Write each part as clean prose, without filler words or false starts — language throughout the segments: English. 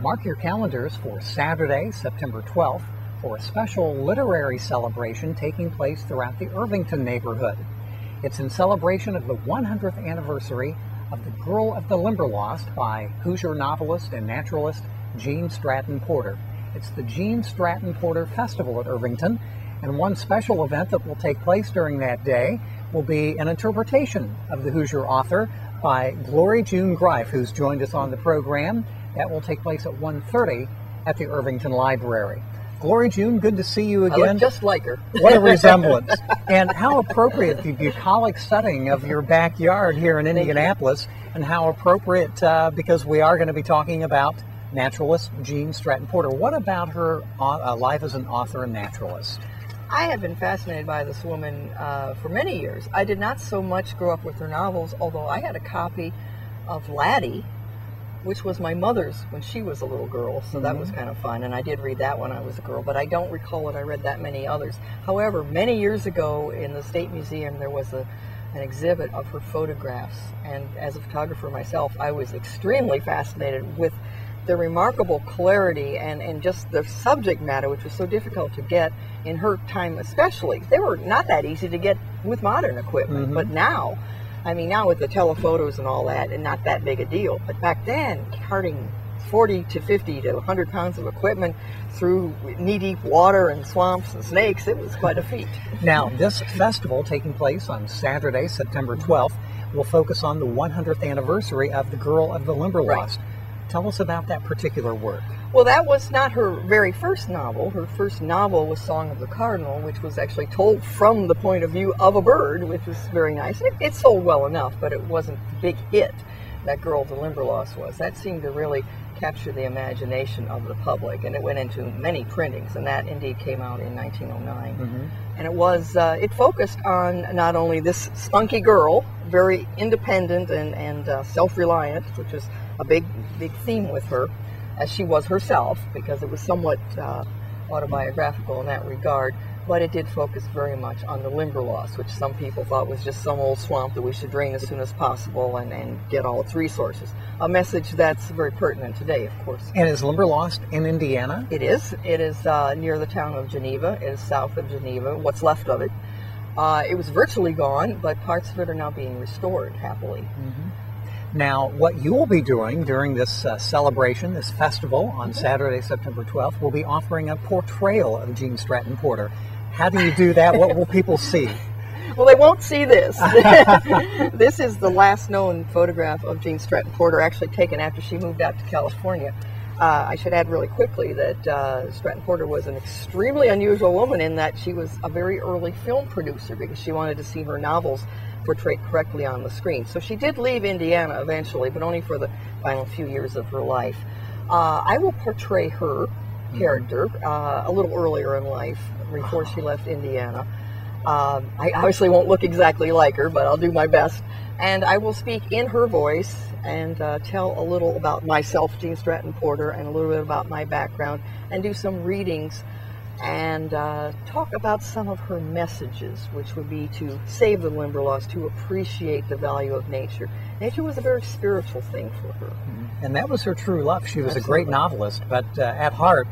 Mark your calendars for Saturday, September 12th, for a special literary celebration taking place throughout the Irvington neighborhood. It's in celebration of the 100th anniversary of The Girl of the Limberlost by Hoosier novelist and naturalist Gene Stratton-Porter. It's the Gene Stratton-Porter Festival at Irvington, and one special event that will take place during that day will be an interpretation of the Hoosier author by Glory-June Greiff, who's joined us on the program. That will take place at 1:30 at the Irvington Library. Glory-June, good to see you again. I look just like her. What a resemblance. And how appropriate the bucolic setting of your backyard here in Indianapolis, and how appropriate because we are going to be talking about naturalist Gene Stratton-Porter. What about her life as an author and naturalist? I have been fascinated by this woman for many years. I did not so much grow up with her novels, although I had a copy of Laddie, which was my mother's when she was a little girl, so that was kind of fun, and I did read that when I was a girl, but I don't recall that I read that many others. However, many years ago in the State Museum there was an exhibit of her photographs, and as a photographer myself, I was extremely fascinated with the remarkable clarity and just the subject matter, which was so difficult to get in her time especially. They were not that easy to get with modern equipment, but now, I mean, now with the telephotos and all that, and not that big a deal. But back then, carting 40 to 50 to 100 pounds of equipment through knee-deep water and swamps and snakes, it was quite a feat. Now, this festival taking place on Saturday, September 12th, will focus on the 100th anniversary of The Girl of the Limberlost. Right. Tell us about that particular work. Well, that was not her very first novel. Her first novel was Song of the Cardinal, which was actually told from the point of view of a bird, which was very nice. It sold well enough, but it wasn't the big hit that Girl of the Limberlost was. That seemed to really capture the imagination of the public, and it went into many printings, and that indeed came out in 1909. And it focused on not only this spunky girl, very independent and self-reliant, which is a big theme with her, as she was herself, because it was somewhat autobiographical in that regard, but it did focus very much on the Limberlost, which some people thought was just some old swamp that we should drain as soon as possible and get all its resources. A message that's very pertinent today, of course. And is Limberlost in Indiana? It is. It is near the town of Geneva. It is south of Geneva, what's left of it. It was virtually gone, but parts of it are now being restored, happily. Now, what you will be doing during this celebration, this festival on Saturday, September 12th, will be offering a portrayal of Gene Stratton-Porter. How do you do that? What will people see? Well, they won't see this. This is the last known photograph of Gene Stratton-Porter, actually taken after she moved out to California. I should add really quickly that Stratton-Porter was an extremely unusual woman in that she was a very early film producer because she wanted to see her novels portrayed correctly on the screen. So she did leave Indiana eventually, but only for the final few years of her life. I will portray her character a little earlier in life, before she left Indiana. I obviously won't look exactly like her, but I'll do my best. And I will speak in her voice and tell a little about myself, Gene Stratton-Porter, and a little bit about my background, and do some readings and talk about some of her messages, which would be to save the Limberlost, to appreciate the value of nature. Nature was a very spiritual thing for her. And that was her true love. She was a great novelist, but at heart,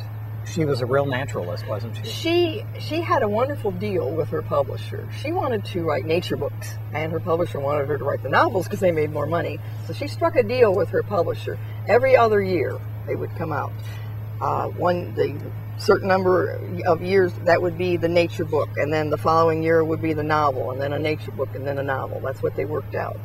she was a real naturalist, wasn't she? She had a wonderful deal with her publisher. She wanted to write nature books, and her publisher wanted her to write the novels because they made more money. So she struck a deal with her publisher. Every other year, they would come out. The certain number of years, that would be the nature book, and then the following year would be the novel, and then a nature book, and then a novel. That's what they worked out.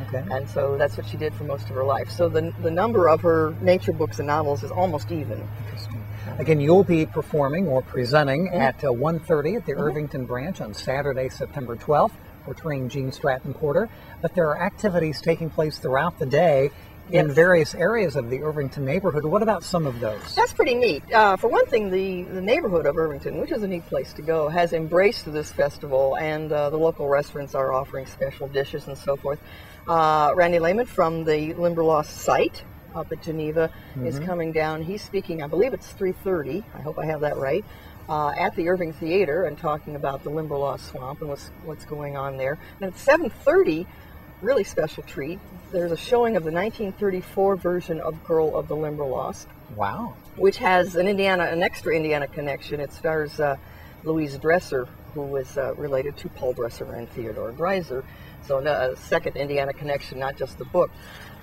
Okay. And so that's what she did for most of her life. So the number of her nature books and novels is almost even. Interesting. Again, you'll be performing or presenting at 1:30 at the Irvington branch on Saturday, September 12th, portraying Gene Stratton-Porter. But there are activities taking place throughout the day in various areas of the Irvington neighborhood. What about some of those? That's pretty neat. For one thing, the neighborhood of Irvington, which is a neat place to go, has embraced this festival, and the local restaurants are offering special dishes and so forth. Randy Lehman from the Limberlost site up at Geneva is coming down. He's speaking, I believe it's 3:30, I hope I have that right, at the Irving Theater, and talking about the Limberlost Swamp and what's going on there. And at 7:30, really special treat. There's a showing of the 1934 version of Girl of the Limberlost. Wow. Which has an extra Indiana connection. It stars Louise Dresser, who is related to Paul Dresser and Theodore Dreiser. So a second Indiana connection, not just the book.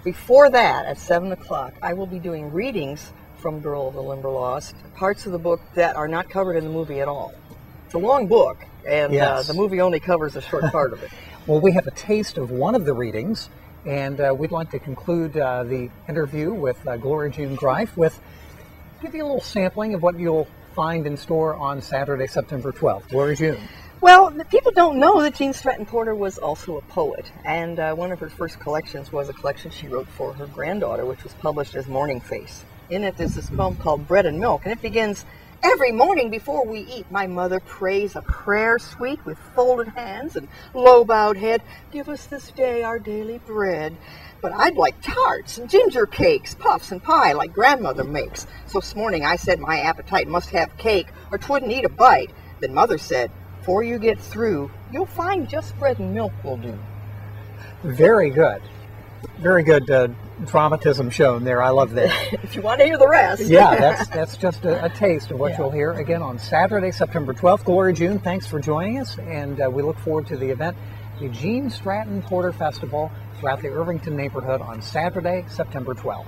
Before that, at 7 o'clock, I will be doing readings from Girl of the Limberlost, parts of the book that are not covered in the movie at all. It's a long book, and yes. The movie only covers a short part of it. Well, we have a taste of one of the readings, and we'd like to conclude the interview with Glory-June Greiff with give you a little sampling of what you'll find in store on Saturday, September 12th. Glory-June. Well, people don't know that Gene Stratton-Porter was also a poet, and one of her first collections was a collection she wrote for her granddaughter, which was published as Morning Face. In it, there's this poem called Bread and Milk, and it begins, "Every morning before we eat, my mother prays a prayer sweet with folded hands and low-bowed head. Give us this day our daily bread. But I'd like tarts and ginger cakes, puffs and pie like grandmother makes. So this morning I said my appetite must have cake or 'twouldn't eat a bite. Then mother said, 'Before you get through, you'll find just bread and milk will do.'" Very good. Very good dramatism shown there. I love that. If you want to hear the rest. Yeah, that's just a taste of what Yeah. you'll hear again on Saturday, September 12th. Glory-June, thanks for joining us, and we look forward to the event, the Gene Stratton-Porter Festival throughout the Irvington neighborhood on Saturday, September 12th.